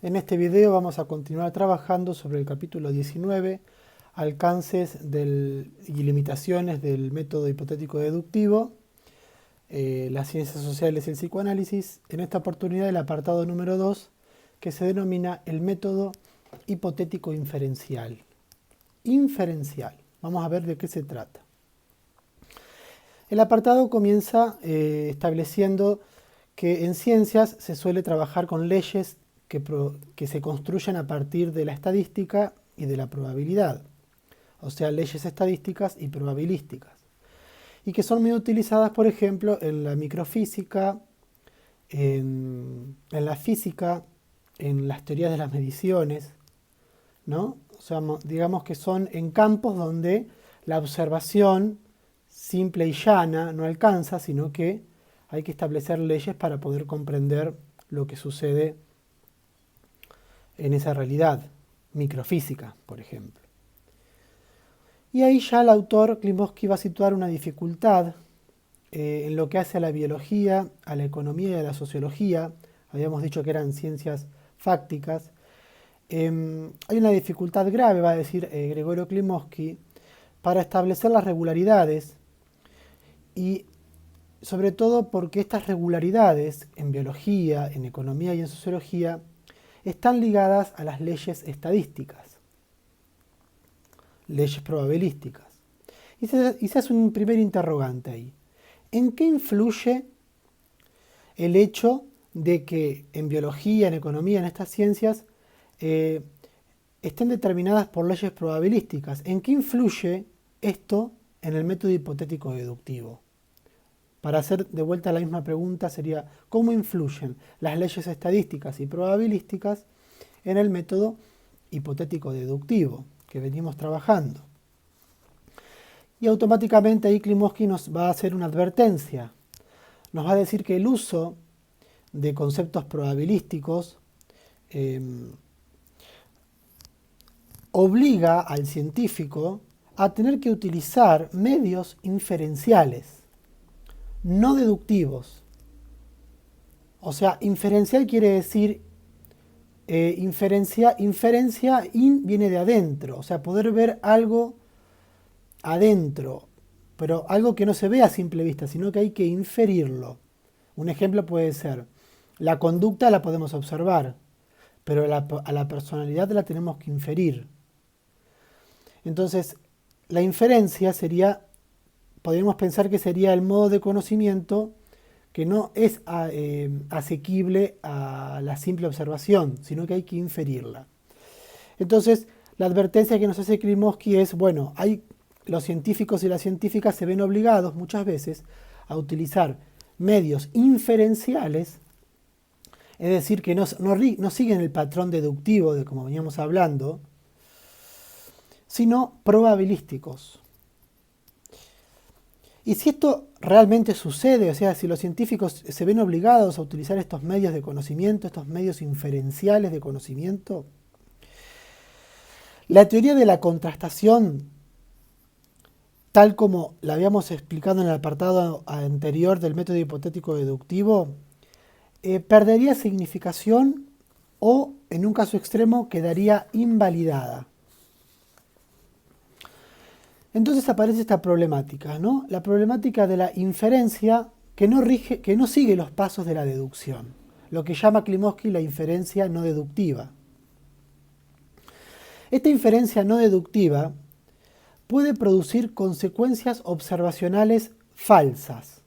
En este video vamos a continuar trabajando sobre el capítulo 19, alcances y limitaciones del método hipotético deductivo, las ciencias sociales y el psicoanálisis. En esta oportunidad el apartado número 2, que se denomina el método hipotético inferencial. Inferencial. Vamos a ver de qué se trata. El apartado comienza estableciendo que en ciencias se suele trabajar con leyes que se construyen a partir de la estadística y de la probabilidad, o sea, leyes estadísticas y probabilísticas, y que son muy utilizadas, por ejemplo, en la microfísica, en la física, en las teorías de las mediciones, ¿no? O sea, digamos que son en campos donde la observación simple y llana no alcanza, sino que hay que establecer leyes para poder comprender lo que sucede en esa realidad microfísica, por ejemplo. Y ahí ya el autor Klimovsky va a situar una dificultad en lo que hace a la biología, a la economía y a la sociología. Habíamos dicho que eran ciencias fácticas. Hay una dificultad grave, va a decir Gregorio Klimovsky, para establecer las regularidades, y sobre todo porque estas regularidades en biología, en economía y en sociología están ligadas a las leyes estadísticas, leyes probabilísticas. Y se hace un primer interrogante ahí. ¿En qué influye el hecho de que en biología, en economía, en estas ciencias, estén determinadas por leyes probabilísticas? ¿En qué influye esto en el método hipotético deductivo? Para hacer de vuelta la misma pregunta sería, ¿cómo influyen las leyes estadísticas y probabilísticas en el método hipotético deductivo que venimos trabajando? Y automáticamente ahí Klimovsky nos va a hacer una advertencia. Nos va a decir que el uso de conceptos probabilísticos obliga al científico a tener que utilizar medios inferenciales, no deductivos. O sea, inferencial quiere decir inferencia viene de adentro, o sea, poder ver algo adentro, pero algo que no se ve a simple vista, sino que hay que inferirlo. Un ejemplo puede ser, la conducta la podemos observar, pero a la personalidad la tenemos que inferir. Entonces, la inferencia sería, podríamos pensar que sería el modo de conocimiento que no es asequible a la simple observación, sino que hay que inferirla. Entonces, la advertencia que nos hace Klimovsky es, bueno, los científicos y las científicas se ven obligados muchas veces a utilizar medios inferenciales, es decir, que no siguen el patrón deductivo de como veníamos hablando, sino probabilísticos. Y si esto realmente sucede, o sea, si los científicos se ven obligados a utilizar estos medios de conocimiento, estos medios inferenciales de conocimiento, la teoría de la contrastación, tal como la habíamos explicado en el apartado anterior del método hipotético deductivo, perdería significación o, en un caso extremo, quedaría invalidada. Entonces aparece esta problemática, ¿no? La problemática de la inferencia que no sigue los pasos de la deducción, lo que llama Klimovsky la inferencia no deductiva. Esta inferencia no deductiva puede producir consecuencias observacionales falsas.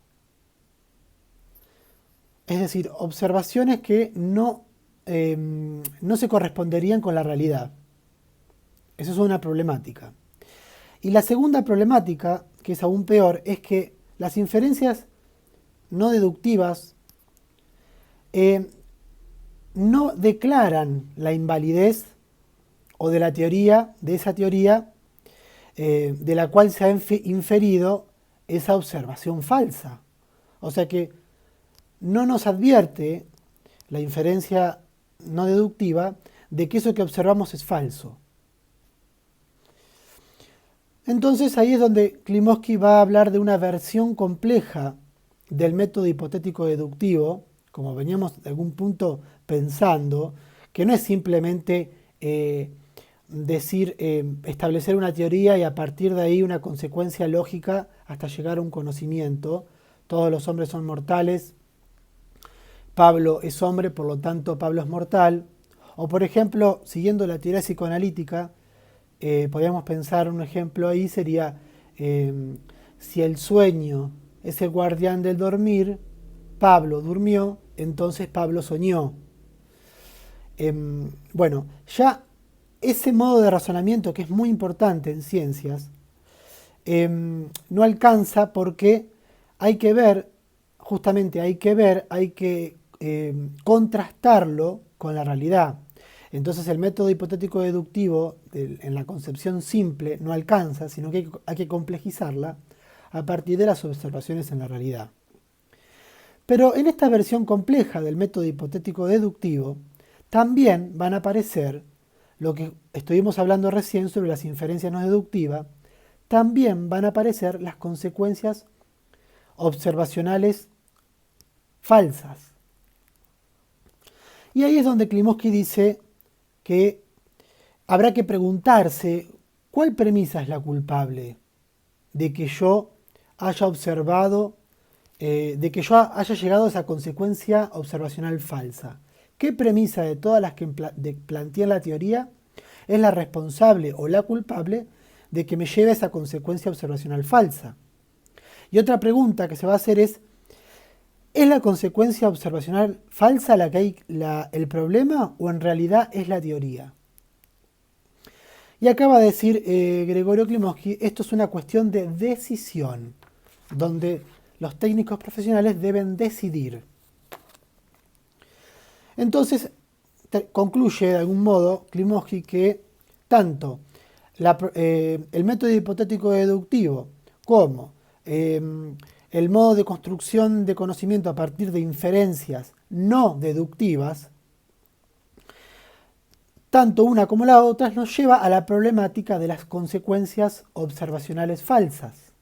Es decir, observaciones que no se corresponderían con la realidad. Eso es una problemática. Y la segunda problemática, que es aún peor, es que las inferencias no deductivas no declaran la invalidez o de la teoría, de esa teoría de la cual se ha inferido esa observación falsa. O sea que no nos advierte la inferencia no deductiva de que eso que observamos es falso. Entonces ahí es donde Klimovsky va a hablar de una versión compleja del método hipotético deductivo, como veníamos de algún punto pensando, que no es simplemente establecer una teoría y a partir de ahí una consecuencia lógica hasta llegar a un conocimiento. Todos los hombres son mortales, Pablo es hombre, por lo tanto Pablo es mortal. O por ejemplo, siguiendo la teoría psicoanalítica, podríamos pensar un ejemplo ahí sería, si el sueño es el guardián del dormir, Pablo durmió, entonces Pablo soñó. Bueno, ya ese modo de razonamiento que es muy importante en ciencias, no alcanza porque hay que ver, justamente hay que contrastarlo con la realidad. Entonces el método hipotético deductivo en la concepción simple no alcanza, sino que hay que complejizarla a partir de las observaciones en la realidad. Pero en esta versión compleja del método hipotético deductivo también van a aparecer lo que estuvimos hablando recién sobre las inferencias no deductivas, también van a aparecer las consecuencias observacionales falsas. Y ahí es donde Klimovsky dice que habrá que preguntarse cuál premisa es la culpable de que yo haya observado, de que yo haya llegado a esa consecuencia observacional falsa. ¿Qué premisa de todas las que planteé en la teoría es la responsable o la culpable de que me lleve a esa consecuencia observacional falsa? Y otra pregunta que se va a hacer ¿es la consecuencia observacional falsa la que hay el problema o en realidad es la teoría? Y acaba de decir Gregorio Klimovsky, esto es una cuestión de decisión, donde los técnicos profesionales deben decidir. Entonces, concluye de algún modo Klimovsky que tanto el método hipotético deductivo como el modo de construcción de conocimiento a partir de inferencias no deductivas, tanto una como la otra nos lleva a la problemática de las consecuencias observacionales falsas.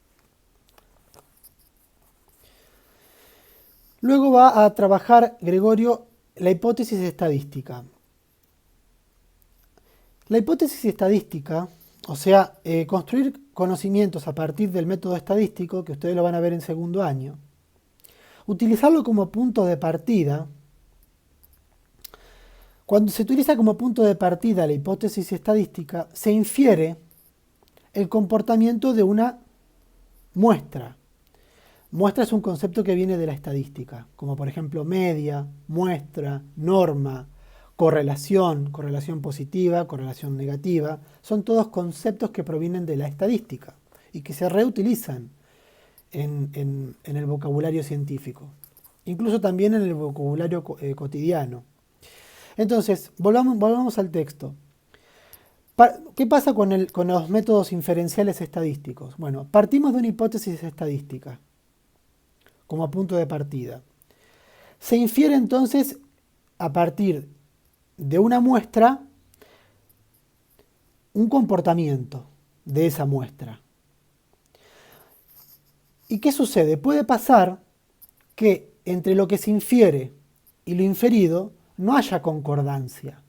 Luego va a trabajar Gregorio la hipótesis estadística. La hipótesis estadística, o sea, construir conocimientos a partir del método estadístico, que ustedes lo van a ver en segundo año, utilizarlo como punto de partida. Cuando se utiliza como punto de partida la hipótesis estadística, se infiere el comportamiento de una muestra. Muestra es un concepto que viene de la estadística, como por ejemplo media, muestra, norma, correlación, correlación positiva, correlación negativa. Son todos conceptos que provienen de la estadística y que se reutilizan en el vocabulario científico, incluso también en el vocabulario cotidiano. Entonces, volvamos al texto. ¿Qué pasa con los métodos inferenciales estadísticos? Bueno, partimos de una hipótesis estadística como punto de partida. Se infiere entonces a partir de una muestra un comportamiento de esa muestra. ¿Y qué sucede? Puede pasar que entre lo que se infiere y lo inferido no haya concordancia,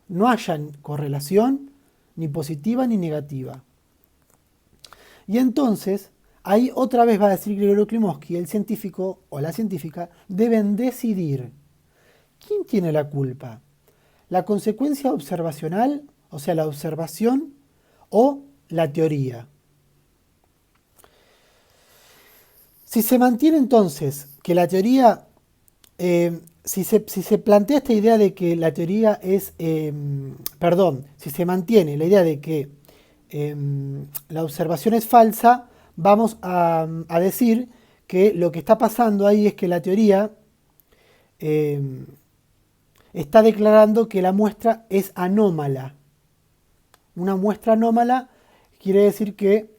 no haya correlación ni positiva ni negativa. Y entonces, ahí otra vez va a decir Gregorio Klimovsky, el científico o la científica deben decidir quién tiene la culpa, la consecuencia observacional, o sea, la observación, o la teoría. Si se mantiene entonces que la teoría, si se plantea esta idea de que la teoría es, si se mantiene la idea de que la observación es falsa, vamos a decir que lo que está pasando ahí es que la teoría está declarando que la muestra es anómala. Una muestra anómala quiere decir que,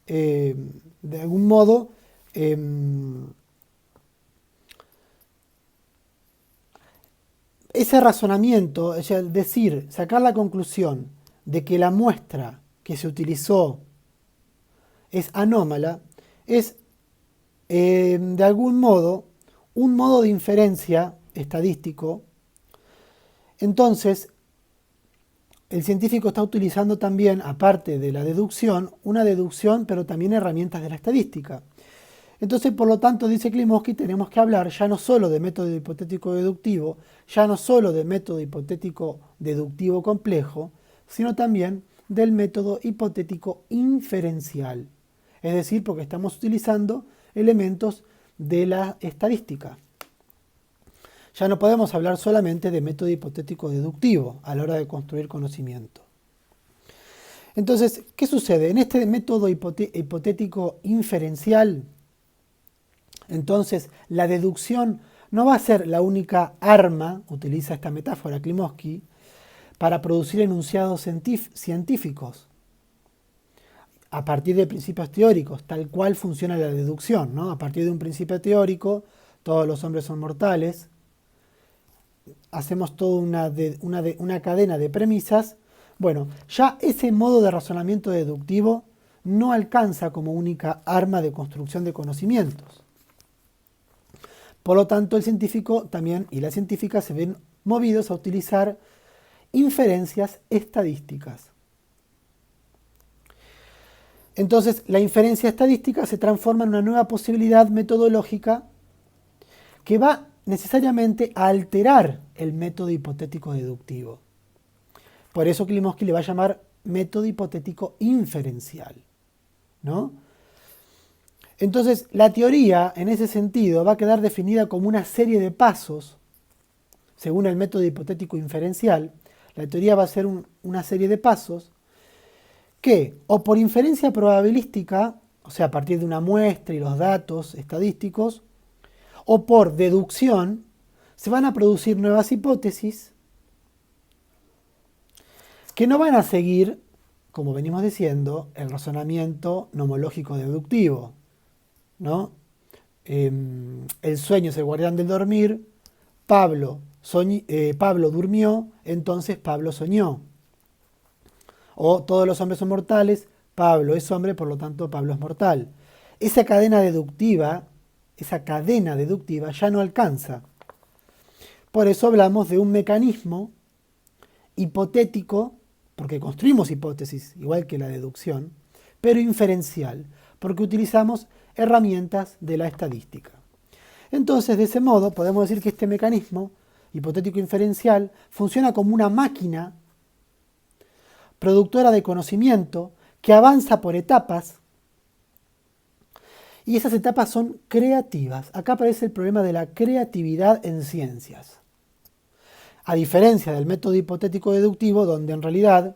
de algún modo, ese razonamiento, es decir, sacar la conclusión de que la muestra que se utilizó es anómala, es de algún modo un modo de inferencia estadístico Entonces, el científico está utilizando también, aparte de la deducción, una deducción, pero también herramientas de la estadística. Entonces, por lo tanto, dice Klimovsky, tenemos que hablar ya no solo de método hipotético deductivo, ya no solo de método hipotético deductivo complejo, sino también del método hipotético inferencial. Es decir, porque estamos utilizando elementos de la estadística. Ya no podemos hablar solamente de método hipotético deductivo a la hora de construir conocimiento. Entonces, ¿qué sucede? En este método hipotético inferencial, entonces la deducción no va a ser la única arma, utiliza esta metáfora Klimovsky, para producir enunciados científicos a partir de principios teóricos, tal cual funciona la deducción, ¿no? A partir de un principio teórico, todos los hombres son mortales, hacemos toda una cadena de premisas. Bueno, ya ese modo de razonamiento deductivo no alcanza como única arma de construcción de conocimientos. Por lo tanto, el científico también y la científica se ven movidos a utilizar inferencias estadísticas. Entonces, la inferencia estadística se transforma en una nueva posibilidad metodológica que va necesariamente a alterar el método hipotético deductivo. Por eso Klimovsky le va a llamar método hipotético inferencial, ¿no? Entonces, la teoría, en ese sentido, va a quedar definida como una serie de pasos, según el método hipotético inferencial. La teoría va a ser una serie de pasos que, o por inferencia probabilística, o sea, a partir de una muestra y los datos estadísticos, o por deducción, se van a producir nuevas hipótesis que no van a seguir, como venimos diciendo, el razonamiento nomológico deductivo, ¿no? El sueño es el guardián del dormir, Pablo durmió, entonces Pablo soñó. O todos los hombres son mortales, Pablo es hombre, por lo tanto Pablo es mortal. Esa cadena deductiva ya no alcanza. Por eso hablamos de un mecanismo hipotético, porque construimos hipótesis, igual que la deducción, pero inferencial, porque utilizamos herramientas de la estadística. Entonces, de ese modo, podemos decir que este mecanismo hipotético inferencial funciona como una máquina productora de conocimiento que avanza por etapas, y esas etapas son creativas. Acá aparece el problema de la creatividad en ciencias. A diferencia del método hipotético deductivo, donde en realidad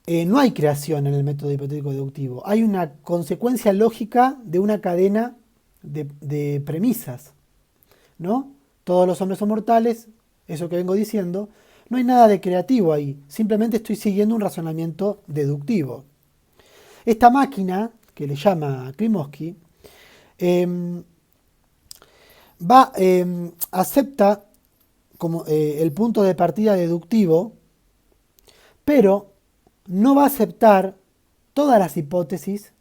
no hay creación en el método hipotético deductivo. Hay una consecuencia lógica de una cadena de premisas, ¿no? Todos los hombres son mortales, eso que vengo diciendo. No hay nada de creativo ahí, simplemente estoy siguiendo un razonamiento deductivo. Esta máquina, que le llama Klimovsky, acepta como el punto de partida deductivo, pero no va a aceptar todas las hipótesis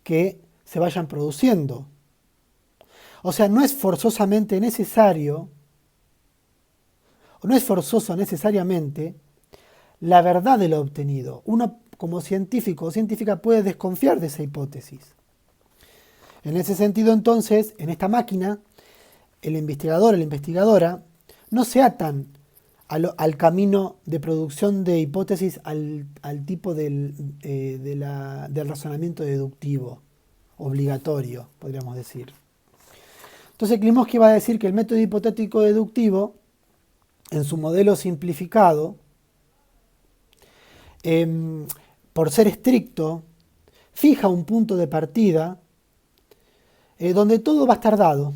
que se vayan produciendo. O sea, no es forzosamente necesario, o no es forzoso necesariamente la verdad de lo obtenido. Uno como científico o científica puede desconfiar de esa hipótesis. En ese sentido, entonces, en esta máquina, el investigador o la investigadora no se atan al camino de producción de hipótesis al tipo del razonamiento deductivo, obligatorio, podríamos decir. Entonces Klimovsky va a decir que el método hipotético deductivo, en su modelo simplificado, por ser estricto, fija un punto de partida donde todo va a estar dado.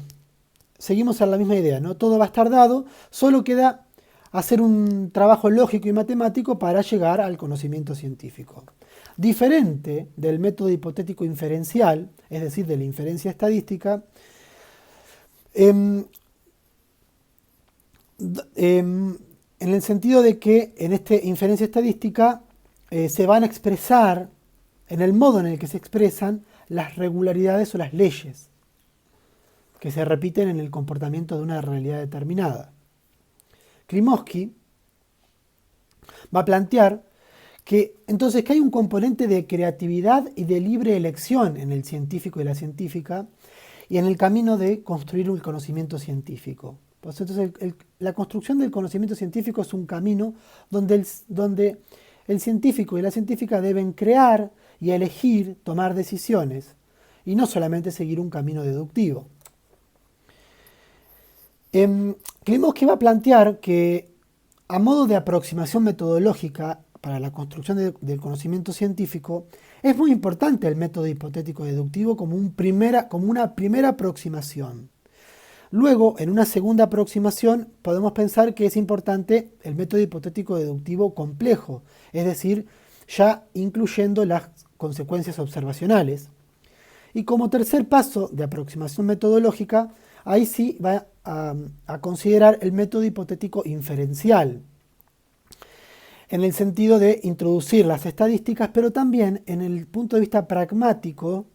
Seguimos en la misma idea, ¿no? Todo va a estar dado, solo queda hacer un trabajo lógico y matemático para llegar al conocimiento científico. Diferente del método hipotético inferencial, es decir, de la inferencia estadística, en el sentido de que en esta inferencia estadística se van a expresar, en el modo en el que se expresan, las regularidades o las leyes que se repiten en el comportamiento de una realidad determinada. Klimovsky Va a plantear que entonces que hay un componente de creatividad y de libre elección en el científico y la científica y en el camino de construir un conocimiento científico. Pues entonces la construcción del conocimiento científico es un camino donde el científico y la científica deben crear y elegir, tomar decisiones y no solamente seguir un camino deductivo. Klimovsky va a plantear que a modo de aproximación metodológica para la construcción del conocimiento científico, es muy importante el método hipotético deductivo como una primera aproximación. Luego, en una segunda aproximación, podemos pensar que es importante el método hipotético deductivo complejo, es decir, ya incluyendo las consecuencias observacionales. Y como tercer paso de aproximación metodológica, ahí sí va a considerar el método hipotético inferencial, en el sentido de introducir las estadísticas, pero también en el punto de vista pragmático,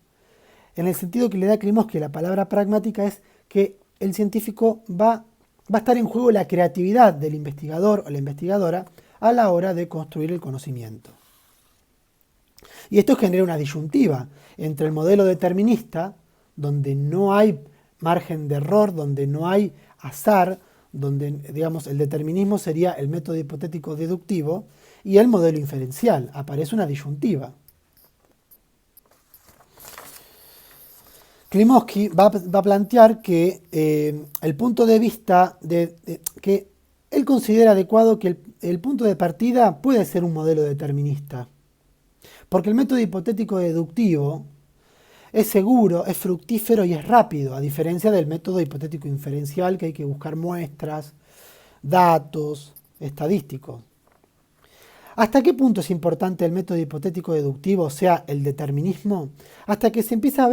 en el sentido que le da Klimovsky la palabra pragmática, es que el científico va a estar en juego la creatividad del investigador o la investigadora a la hora de construir el conocimiento. Y esto genera una disyuntiva entre el modelo determinista, donde no hay margen de error, donde no hay azar, donde, digamos, el determinismo sería el método hipotético deductivo, y el modelo inferencial. Aparece una disyuntiva. Klimovsky va a plantear que el punto de vista que él considera adecuado que el punto de partida puede ser un modelo determinista, porque el método hipotético deductivo es seguro, es fructífero y es rápido, a diferencia del método hipotético inferencial, que hay que buscar muestras, datos, estadísticos. ¿Hasta qué punto es importante el método hipotético deductivo, o sea, el determinismo? Hasta que se empieza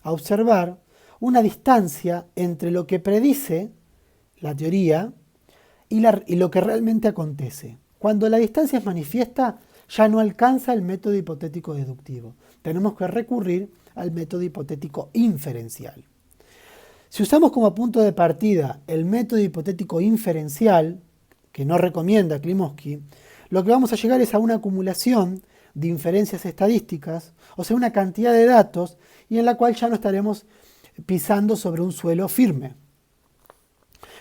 a observar una distancia entre lo que predice la teoría y lo que realmente acontece. Cuando la distancia es manifiesta, ya no alcanza el método hipotético deductivo. Tenemos que recurrir al método hipotético inferencial. Si usamos como punto de partida el método hipotético inferencial, que no recomienda Klimovsky, lo que vamos a llegar es a una acumulación de inferencias estadísticas, o sea, una cantidad de datos, y en la cual ya no estaremos pisando sobre un suelo firme.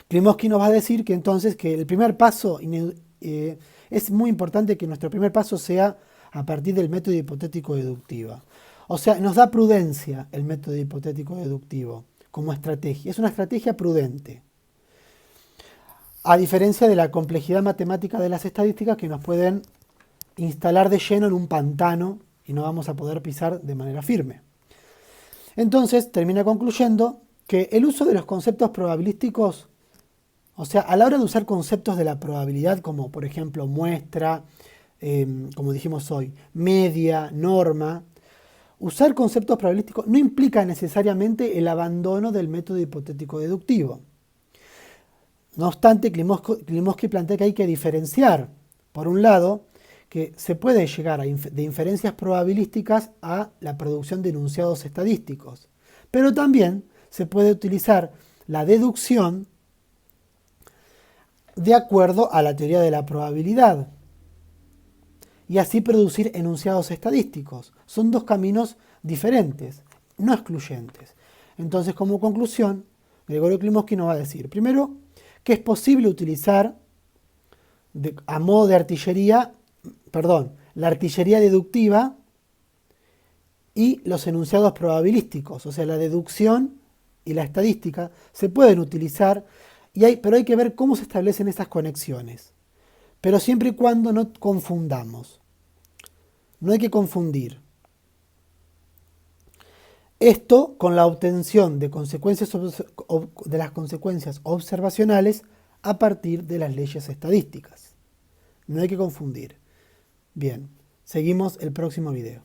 Klimovsky nos va a decir que entonces que el primer paso, es muy importante que nuestro primer paso sea a partir del método hipotético deductivo. O sea, nos da prudencia el método hipotético deductivo como estrategia. Es una estrategia prudente. A diferencia de la complejidad matemática de las estadísticas que nos pueden instalar de lleno en un pantano y no vamos a poder pisar de manera firme. Entonces, termina concluyendo que el uso de los conceptos probabilísticos, o sea, a la hora de usar conceptos de la probabilidad como, por ejemplo, muestra, como dijimos hoy, media, norma, usar conceptos probabilísticos no implica necesariamente el abandono del método hipotético deductivo. No obstante, Klimovsky plantea que hay que diferenciar, por un lado, que se puede llegar de inferencias probabilísticas a la producción de enunciados estadísticos, pero también se puede utilizar la deducción de acuerdo a la teoría de la probabilidad y así producir enunciados estadísticos. Son dos caminos diferentes, no excluyentes. Entonces, como conclusión, Gregorio Klimovsky nos va a decir, primero, que es posible utilizar a modo de artillería, la artillería deductiva y los enunciados probabilísticos, o sea, la deducción y la estadística se pueden utilizar, pero hay que ver cómo se establecen esas conexiones. Pero siempre y cuando no confundamos. No hay que confundir esto con la obtención de las consecuencias observacionales a partir de las leyes estadísticas. No hay que confundir. Bien, seguimos el próximo video.